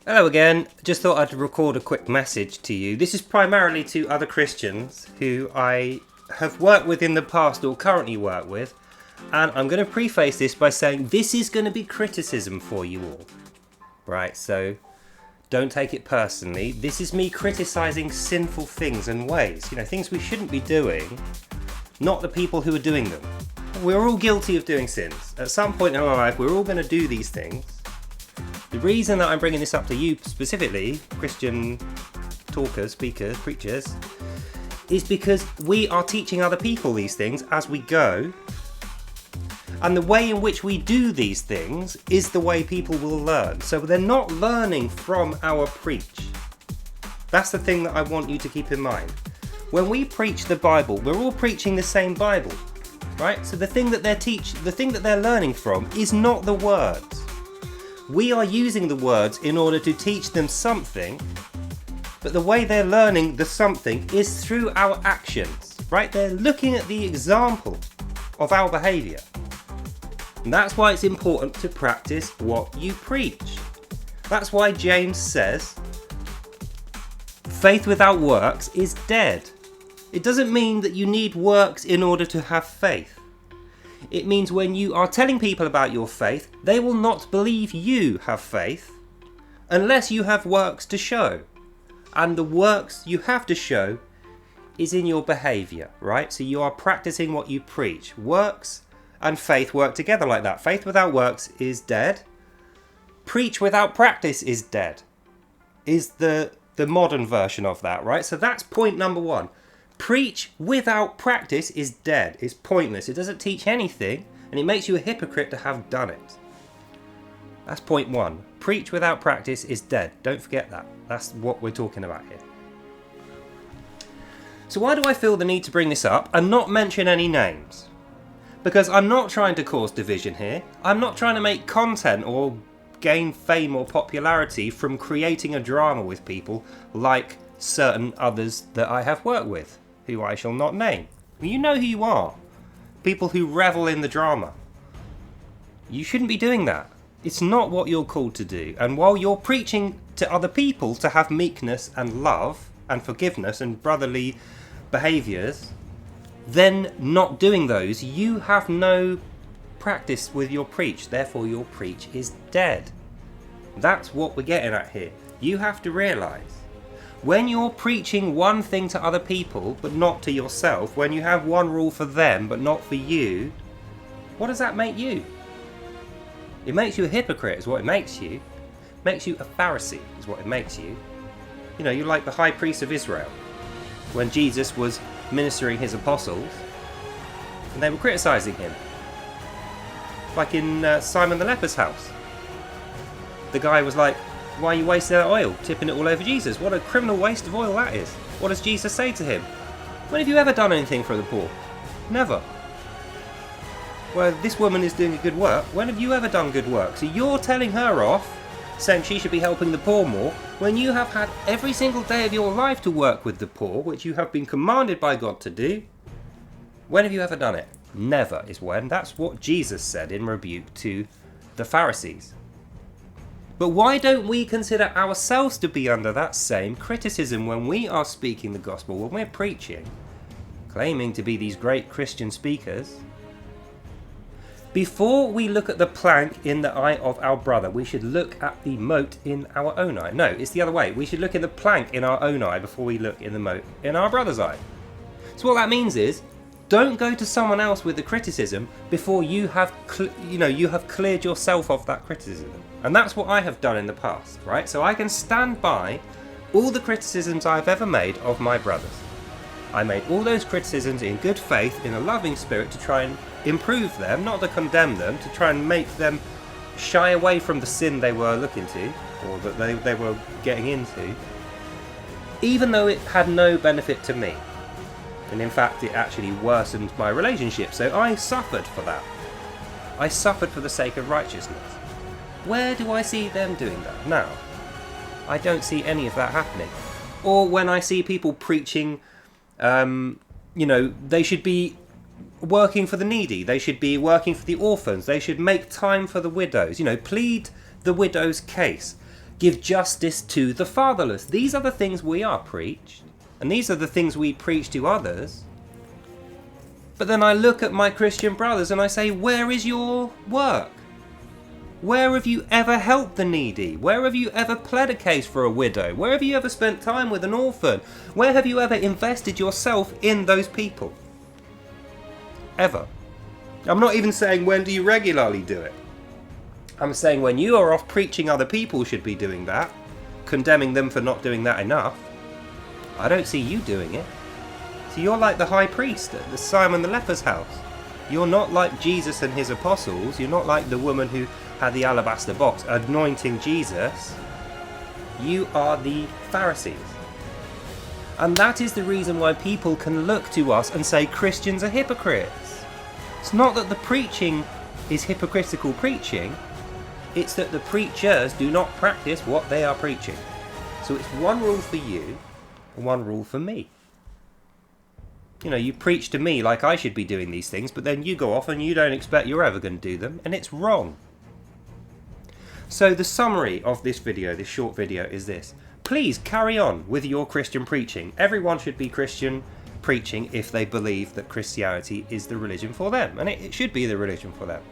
Hello again. Just thought I'd record a quick message to you. This is primarily to other Christians who I have worked with in the past or currently work with. And I'm going to preface this by saying this is going to be criticism for you all. Right, so don't take it personally. This is me criticising sinful things and ways. Things we shouldn't be doing, not the people who are doing them. We're all guilty of doing sins. At some point in our life, we're all going to do these things. The reason that I'm bringing this up to you specifically, Christian talkers, speakers, preachers, is because we are teaching other people these things as we go. And the way in which we do these things is the way people will learn. So they're not learning from our preach. That's the thing that I want you to keep in mind. When we preach the Bible, we're all preaching the same Bible, right? So the thing that they're learning from is not the words. We are using the words in order to teach them something, but the way they're learning the something is through our actions, right? They're looking at the example of our behaviour. And that's why it's important to practice what you preach. That's why James says, faith without works is dead. It doesn't mean that you need works in order to have faith. It means when you are telling people about your faith, they will not believe you have faith unless you have works to show. And the works you have to show is in your behaviour, right? So you are practicing what you preach. Works and faith work together like that. Faith without works is dead. Preach without practice is dead. Is the modern version of that, right? So that's point number one. Preach without practice is dead. It's pointless. It doesn't teach anything, and it makes you a hypocrite to have done it. That's point one. Preach without practice is dead. Don't forget that. That's what we're talking about here. So why do I feel the need to bring this up and not mention any names? Because I'm not trying to cause division here. I'm not trying to make content or gain fame or popularity from creating a drama with people like certain others that I have worked with, who I shall not name. You know who you are. People who revel in the drama. You shouldn't be doing that. It's not what you're called to do. And while you're preaching to other people to have meekness and love and forgiveness and brotherly behaviours, then not doing those, you have no practice with your preach. Therefore your preach is dead. That's what we're getting at here. You have to realise, when you're preaching one thing to other people but not to yourself, when you have one rule for them but not for you, what does that make you? It makes you a hypocrite is what it makes you. It makes you a Pharisee is what it makes you. You're like the high priest of Israel. When Jesus was ministering his apostles, and they were criticising him. Like in Simon the leper's house. The guy was like, why are you wasting that oil, tipping it all over Jesus? What a criminal waste of oil that is. What does Jesus say to him? When have you ever done anything for the poor? Never. Well, this woman is doing a good work. When have you ever done good work? So you're telling her off, saying she should be helping the poor more, when you have had every single day of your life to work with the poor, which you have been commanded by God to do. When have you ever done it? Never is when. That's what Jesus said in rebuke to the Pharisees. But why don't we consider ourselves to be under that same criticism when we are speaking the gospel, when we're preaching, claiming to be these great Christian speakers? Before we look at the plank in the eye of our brother, we should look at the mote in our own eye. No, it's the other way. We should look in the plank in our own eye before we look in the mote in our brother's eye. So what that means is, don't go to someone else with the criticism before you have cleared yourself of that criticism. And that's what I have done in the past, right? So I can stand by all the criticisms I've ever made of my brothers. I made all those criticisms in good faith, in a loving spirit, to try and improve them, not to condemn them, to try and make them shy away from the sin they were looking to, or that they were getting into, even though it had no benefit to me. And in fact, it actually worsened my relationship. So I suffered for that. I suffered for the sake of righteousness. Where do I see them doing that now? I don't see any of that happening. Or when I see people preaching, they should be working for the needy. They should be working for the orphans. They should make time for the widows. Plead the widow's case. Give justice to the fatherless. These are the things we are preached, and these are the things we preach to others. But then I look at my Christian brothers and I say, where is your work? Where have you ever helped the needy? Where have you ever pled a case for a widow? Where have you ever spent time with an orphan? Where have you ever invested yourself in those people? Ever. I'm not even saying when do you regularly do it. I'm saying when you are off preaching other people should be doing that, condemning them for not doing that enough. I don't see you doing it. So you're like the high priest at the Simon the leper's house. You're not like Jesus and his apostles. You're not like the woman who had the alabaster box anointing Jesus. You are the Pharisees. And that is the reason why people can look to us and say Christians are hypocrites. It's not that the preaching is hypocritical preaching. It's that the preachers do not practice what they are preaching. So it's one rule for you and one rule for me. You know, you preach to me like I should be doing these things, but then you go off and you don't expect you're ever going to do them, and it's wrong. So the summary of this video, this short video, is this. Please carry on with your Christian preaching. Everyone should be Christian preaching if they believe that Christianity is the religion for them, and it should be the religion for them.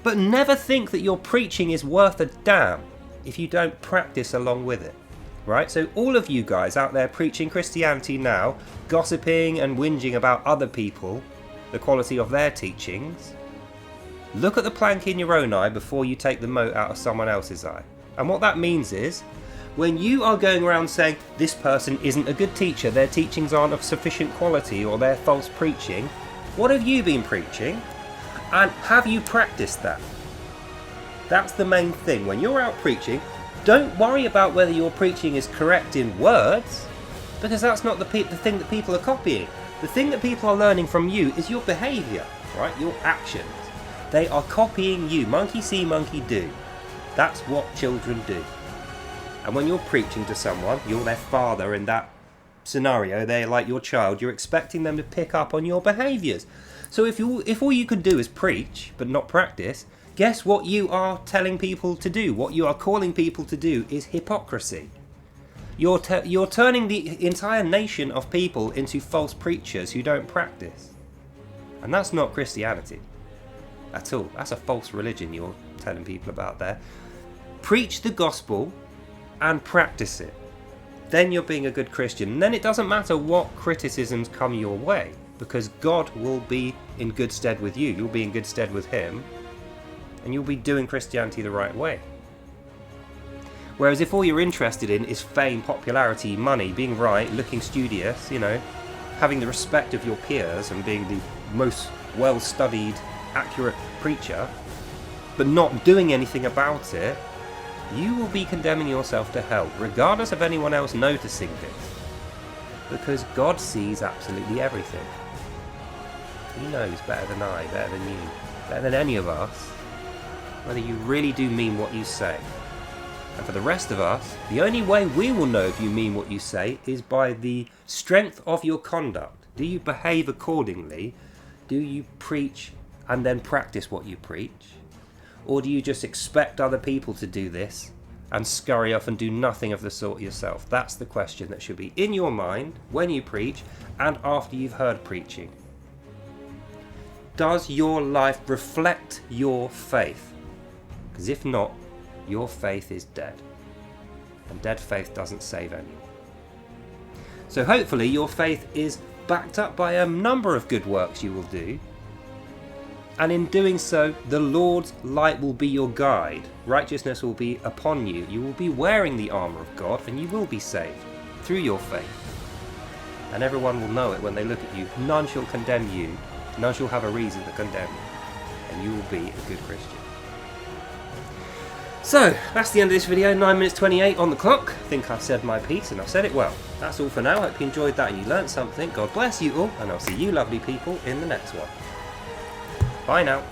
But never think that your preaching is worth a damn if you don't practice along with it. Right? So all of you guys out there preaching Christianity now, gossiping and whinging about other people, the quality of their teachings, look at the plank in your own eye before you take the mote out of someone else's eye. And what that means is, when you are going around saying, this person isn't a good teacher, their teachings aren't of sufficient quality, or they're false preaching, what have you been preaching? And have you practiced that? That's the main thing. When you're out preaching, don't worry about whether your preaching is correct in words, because that's not the thing that people are copying. The thing that people are learning from you is your behaviour, right? Your actions. They are copying you. Monkey see, monkey do. That's what children do. And when you're preaching to someone, you're their father in that scenario, they're like your child, you're expecting them to pick up on your behaviours. So if all you can do is preach, but not practice, guess what you are telling people to do? What you are calling people to do is hypocrisy. You're turning the entire nation of people into false preachers who don't practice. And that's not Christianity at all. That's a false religion you're telling people about there. Preach the gospel and practice it. Then you're being a good Christian. And then it doesn't matter what criticisms come your way, because God will be in good stead with you. You'll be in good stead with him. And you'll be doing Christianity the right way. Whereas if all you're interested in is fame, popularity, money, being right, looking studious, you know, having the respect of your peers and being the most well-studied, accurate preacher, but not doing anything about it, you will be condemning yourself to hell, regardless of anyone else noticing this. Because God sees absolutely everything. He knows better than I, better than you, better than any of us, whether you really do mean what you say. And for the rest of us, the only way we will know if you mean what you say is by the strength of your conduct. Do you behave accordingly? Do you preach and then practice what you preach? Or do you just expect other people to do this and scurry off and do nothing of the sort yourself? That's the question that should be in your mind when you preach and after you've heard preaching. Does your life reflect your faith? Because if not, your faith is dead. And dead faith doesn't save anyone. So hopefully your faith is backed up by a number of good works you will do. And in doing so, the Lord's light will be your guide. Righteousness will be upon you. You will be wearing the armour of God, and you will be saved through your faith. And everyone will know it when they look at you. None shall condemn you. None shall have a reason to condemn you. And you will be a good Christian. So, that's the end of this video. 9 minutes 28 on the clock. I think I've said my piece, and I've said it well. That's all for now. I hope you enjoyed that and you learnt something. God bless you all, and I'll see you lovely people in the next one. Bye now.